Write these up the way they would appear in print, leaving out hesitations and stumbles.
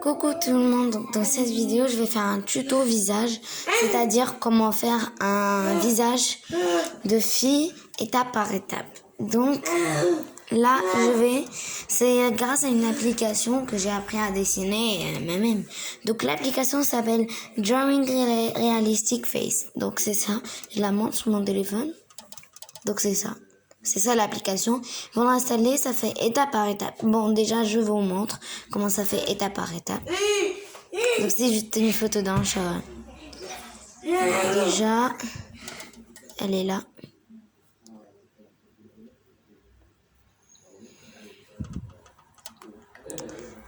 Coucou tout le monde, donc dans cette vidéo je vais faire un tuto visage, c'est-à-dire comment faire un visage de fille étape par étape. Donc là c'est grâce à une application que j'ai appris à dessiner moi-même. Donc l'application s'appelle Drawing Realistic Face, donc c'est ça, je la montre sur mon téléphone, donc c'est ça. C'est ça l'application. Pour l'installer, ça fait étape par étape. Bon, déjà, je vous montre comment ça fait étape par étape. Donc, c'est juste une photo d'un chat. Déjà, elle est là.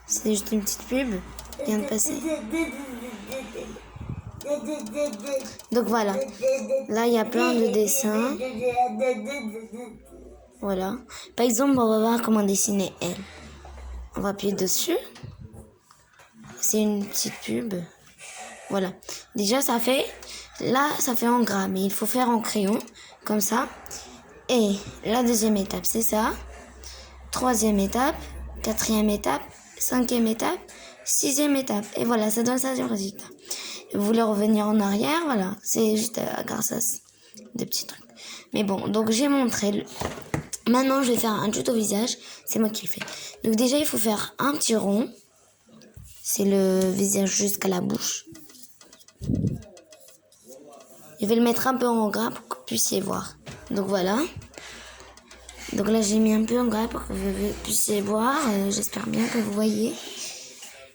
C'est juste une petite pub qui vient de passer. Donc, voilà. Là, il y a plein de dessins. Voilà. Par exemple, on va voir comment dessiner elle. On va appuyer dessus. C'est une petite pub. Voilà. Déjà, ça fait en gras, mais il faut faire en crayon, comme ça. Et la deuxième étape, c'est ça. Troisième étape, quatrième étape, cinquième étape, sixième étape. Et voilà, ça donne ça le résultat. Vous voulez revenir en arrière, voilà. C'est juste grâce à des petits trucs. Mais bon, donc j'ai montré. Maintenant, je vais faire un tuto visage. C'est moi qui le fais. Donc déjà, il faut faire un petit rond. C'est le visage jusqu'à la bouche. Je vais le mettre un peu en gras pour que vous puissiez voir. Donc voilà. Donc là, j'ai mis un peu en gras pour que vous puissiez voir. J'espère bien que vous voyez.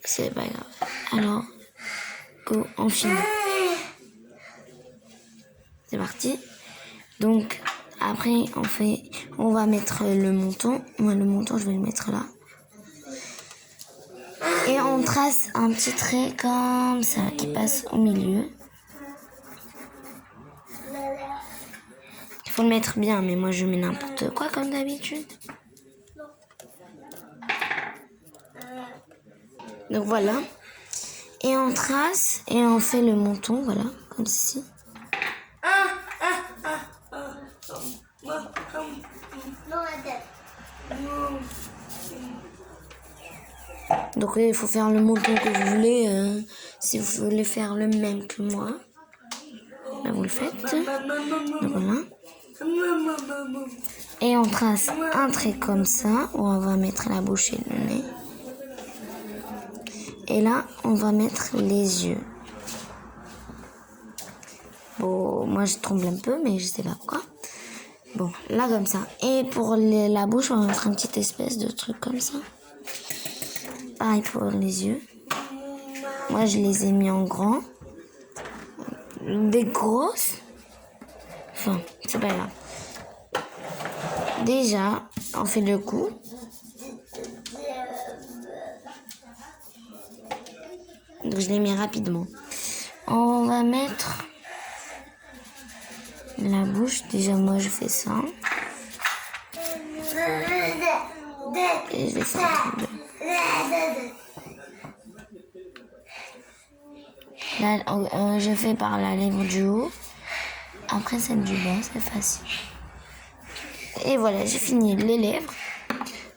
C'est pas grave. Alors, go, on finit. C'est parti. Donc, après, on va mettre le menton. Moi, le menton, je vais le mettre là. Et on trace un petit trait comme ça, qui passe au milieu. Il faut le mettre bien, mais moi je mets n'importe quoi comme d'habitude. Donc voilà. Et on trace et on fait le menton, voilà, comme ceci. Donc il faut faire le menton que vous voulez. Si vous voulez faire le même que moi, ben vous le faites. Donc voilà. Et on trace un trait comme ça, où on va mettre la bouche et le nez. Et là, on va mettre les yeux. Bon, moi je tremble un peu, mais je sais pas pourquoi. Bon, là comme ça. Et pour la bouche, on va mettre une petite espèce de truc comme ça. Pareil pour les yeux. Moi, je les ai mis en grand. Des grosses. Enfin, c'est pas grave. Déjà, on fait le cou. Donc, je l'ai mis rapidement. On va mettre la bouche. Déjà, moi, je fais ça. Et je vais faire un truc. Là, je fais par la lèvre du haut. Après, celle du bas, c'est facile. Et voilà, j'ai fini les lèvres.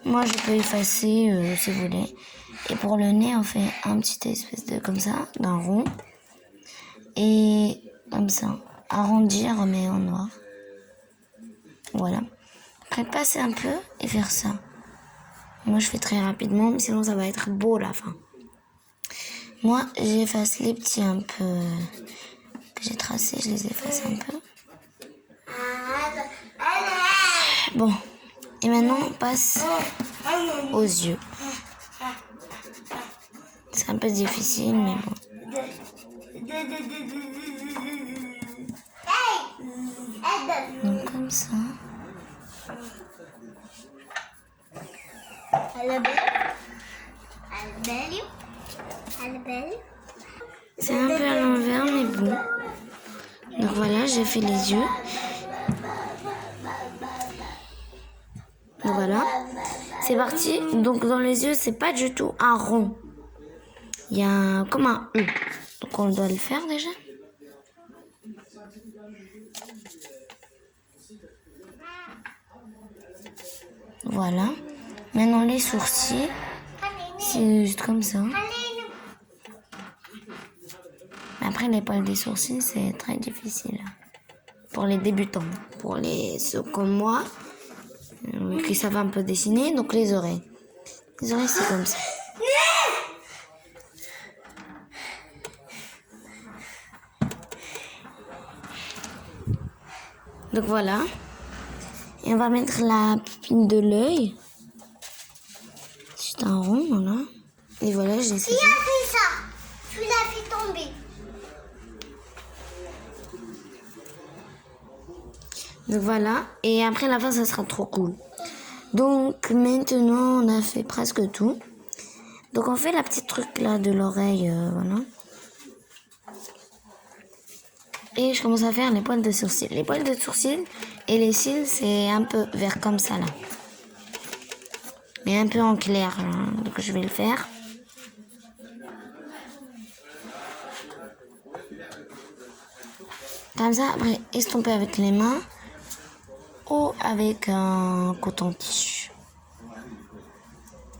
Moi, je peux effacer si vous voulez. Et pour le nez, on fait un petit espèce de comme ça, d'un rond. Et comme ça, arrondir, mais en noir. Voilà. Après, passer un peu et faire ça. Moi, je fais très rapidement, mais sinon, ça va être beau la fin. Moi, j'efface les petits un peu que j'ai tracés, je les efface un peu. Bon, et maintenant, on passe aux yeux. C'est un peu difficile, mais bon. Donc, comme ça. C'est un peu à l'envers, mais bon. Donc voilà, j'ai fait les yeux. Donc voilà, c'est parti. Donc dans les yeux, c'est pas du tout un rond. Il y a comme un U. Donc on doit le faire déjà. Voilà. Maintenant les sourcils, c'est juste comme ça. Mais après, les poils des sourcils, c'est très difficile. Pour les débutants. Pour ceux comme moi, qui savent un peu dessiner, donc les oreilles. Les oreilles, c'est comme ça. Donc voilà. Et on va mettre la pupille de l'œil. C'est un rond, voilà. Et voilà, j'ai essayé. Qui a fait ça? Tu l'as fait tomber. Donc voilà. Et après la fin, ça sera trop cool. Donc maintenant, on a fait presque tout. Donc on fait la petite truc là de l'oreille, voilà. Et je commence à faire les poils de sourcils. Les poils de sourcils et les cils, c'est un peu vert comme ça là. Mais un peu en clair, là. Donc je vais le faire. Comme ça, après, estomper avec les mains ou avec un coton-tige.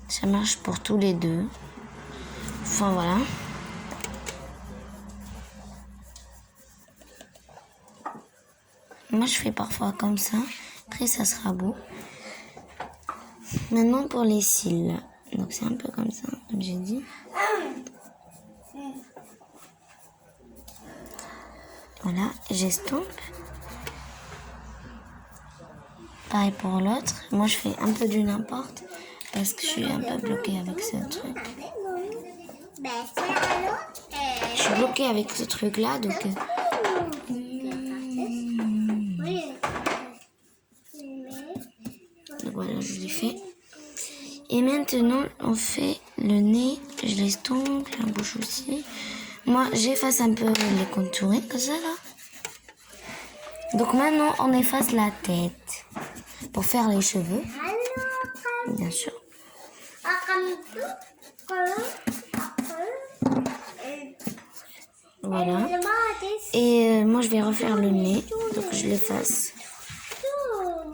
Ça marche pour tous les deux. Enfin, voilà. Moi, je fais parfois comme ça. Après, ça sera beau. Maintenant, pour les cils. Donc, c'est un peu comme ça, comme j'ai dit. Voilà, j'estompe. Pareil pour l'autre. Moi, je fais un peu du n'importe parce que je suis un peu bloquée avec ce truc. Je suis bloquée avec ce truc-là, donc... Donc voilà, je l'ai fait. Et maintenant, on fait le nez. Je l'estompe, la bouche aussi. Moi, j'efface un peu les contours, comme ça, là. Donc maintenant, on efface la tête pour faire les cheveux, bien sûr. Voilà. Et moi, je vais refaire le nez, donc je l'efface.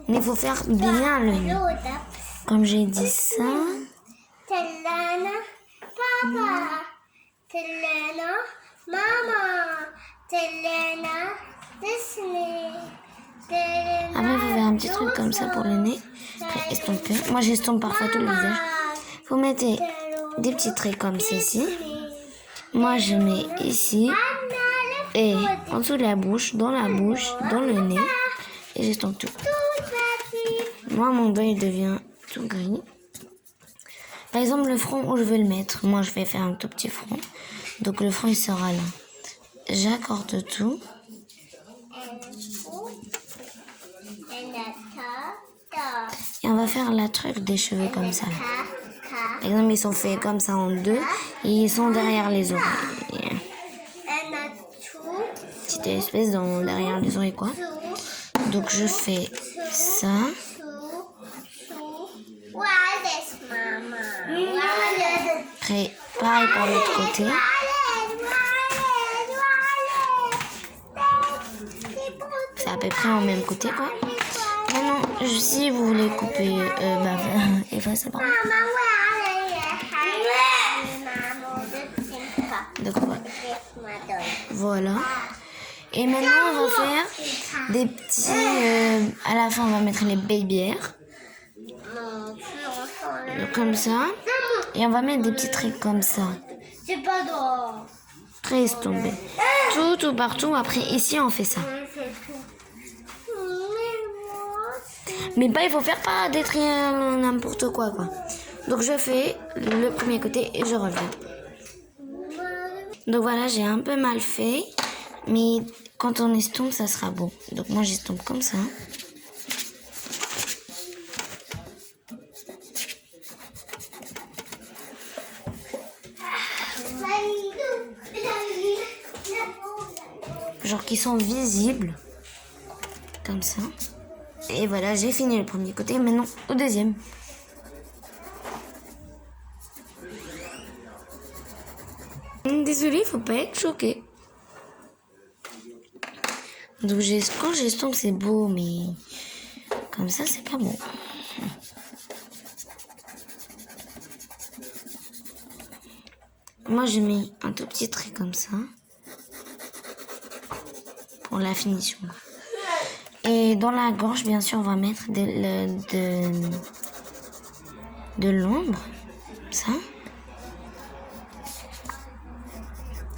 Mais il faut faire bien le nez. Comme j'ai dit ça. Après, il faut faire un petit truc comme ça pour le nez. Après, estomper. Moi, j'estompe parfois tout le visage. Vous mettez des petits traits comme ceci. Moi, je mets ici. Et en dessous de la bouche, dans le nez. Et j'estompe tout. Moi, mon doigt, il devient tout gris. Par exemple, le front où je veux le mettre. Moi, je vais faire un tout petit front. Donc, le front, il sera là. J'accorde tout. Et on va faire la truc des cheveux comme ça. Par exemple, ils sont faits comme ça en deux. Et ils sont derrière les oreilles. Petite espèce derrière les oreilles, quoi. Donc, je fais ça. Après, pareil pour l'autre côté. C'est à peu près au même côté, quoi. Maintenant, si vous voulez couper, effacer, pardon. Donc, voilà. Et maintenant, on va faire des petits... à la fin, on va mettre les babyères. Comme ça. Et on va mettre des petits traits comme ça. Très estompés. Tout partout. Après, ici, on fait ça. Mais il faut faire pas des traits n'importe quoi. Donc, je fais le premier côté et je reviens. Donc, voilà, j'ai un peu mal fait. Mais quand on estompe, ça sera beau. Donc, moi, j'estompe comme ça. Genre qui sont visibles. Comme ça. Et voilà, j'ai fini le premier côté. Maintenant, au deuxième. Désolée, faut pas être choqué. Donc, quand j'estompe, c'est beau, mais comme ça, c'est pas beau. Moi, je mets un tout petit trait comme ça. pour la finition. Et dans la gorge, bien sûr, on va mettre de l'ombre, ça.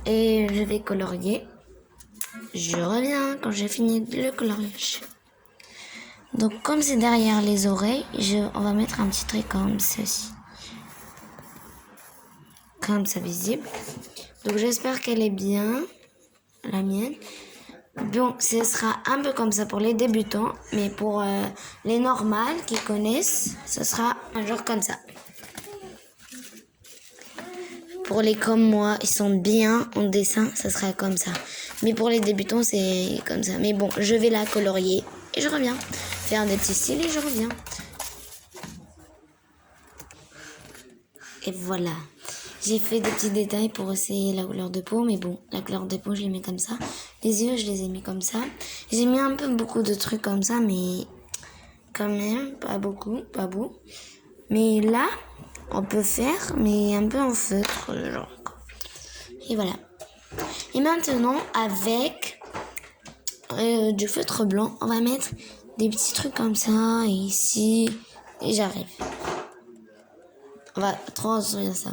Et je vais colorier. Je reviens quand j'ai fini le coloriage. Donc comme c'est derrière les oreilles, on va mettre un petit trait comme ceci. Comme ça visible. Donc j'espère qu'elle est bien, la mienne. Bon, ce sera un peu comme ça pour les débutants, mais pour les normales qui connaissent, ce sera un genre comme ça. Pour les comme moi, ils sont bien en dessin, ça sera comme ça. Mais pour les débutants, c'est comme ça. Mais bon, je vais la colorier et je reviens. Faire des petits styles et je reviens. Et voilà. J'ai fait des petits détails pour essayer la couleur de peau, mais bon, la couleur de peau, je les mets comme ça. Les yeux, je les ai mis comme ça. J'ai mis un peu beaucoup de trucs comme ça, mais quand même, pas beaucoup, pas beau. Mais là, on peut faire, mais un peu en feutre, genre. Et voilà. Et maintenant, avec du feutre blanc, on va mettre des petits trucs comme ça, et ici, et j'arrive. On va transformer ça.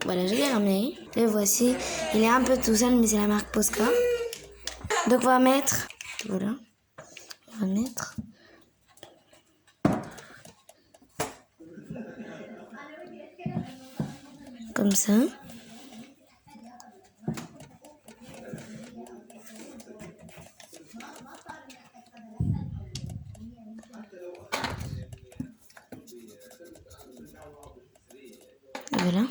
Voilà, je l'ai ramené. Le voici. Il est un peu tout seul, mais c'est la marque Posca. Donc, on va mettre... Voilà. On va mettre... Comme ça. Voilà.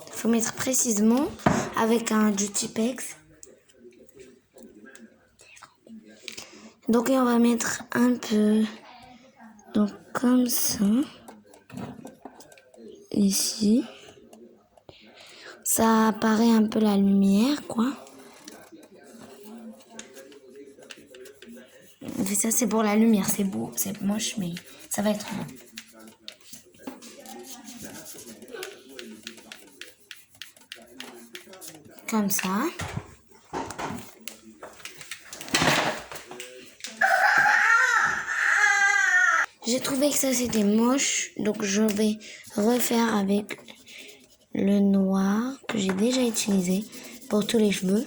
Il faut mettre précisément avec un Duty-Pex. Donc, on va mettre un peu. Donc, comme ça. Ici. Ça apparaît un peu la lumière, quoi. Et ça, c'est pour la lumière. C'est beau, c'est moche, mais ça va être beau. Comme ça. J'ai trouvé que ça c'était moche, donc je vais refaire avec le noir que j'ai déjà utilisé pour tous les cheveux.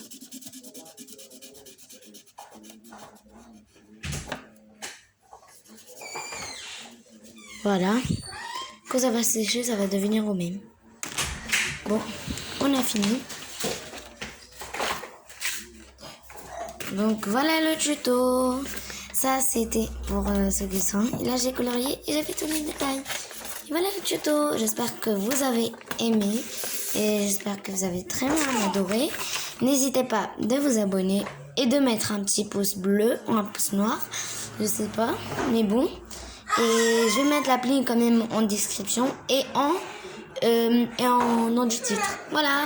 Voilà. Quand ça va sécher, ça va devenir au même. Bon, on a fini. Donc voilà le tuto. Ça c'était pour ce dessin. Et là j'ai colorié et j'ai fait tous les détails. Et voilà le tuto. J'espère que vous avez aimé. Et j'espère que vous avez très bien adoré. N'hésitez pas de vous abonner et de mettre un petit pouce bleu ou un pouce noir. Je sais pas, mais bon. Et je vais mettre l'appli quand même en description et en nom du titre. Voilà.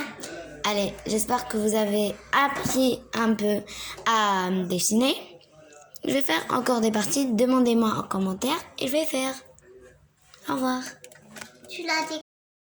Allez, j'espère que vous avez appris un peu à dessiner. Je vais faire encore des parties. Demandez-moi en commentaire et je vais faire. Au revoir. Tu l'as dit.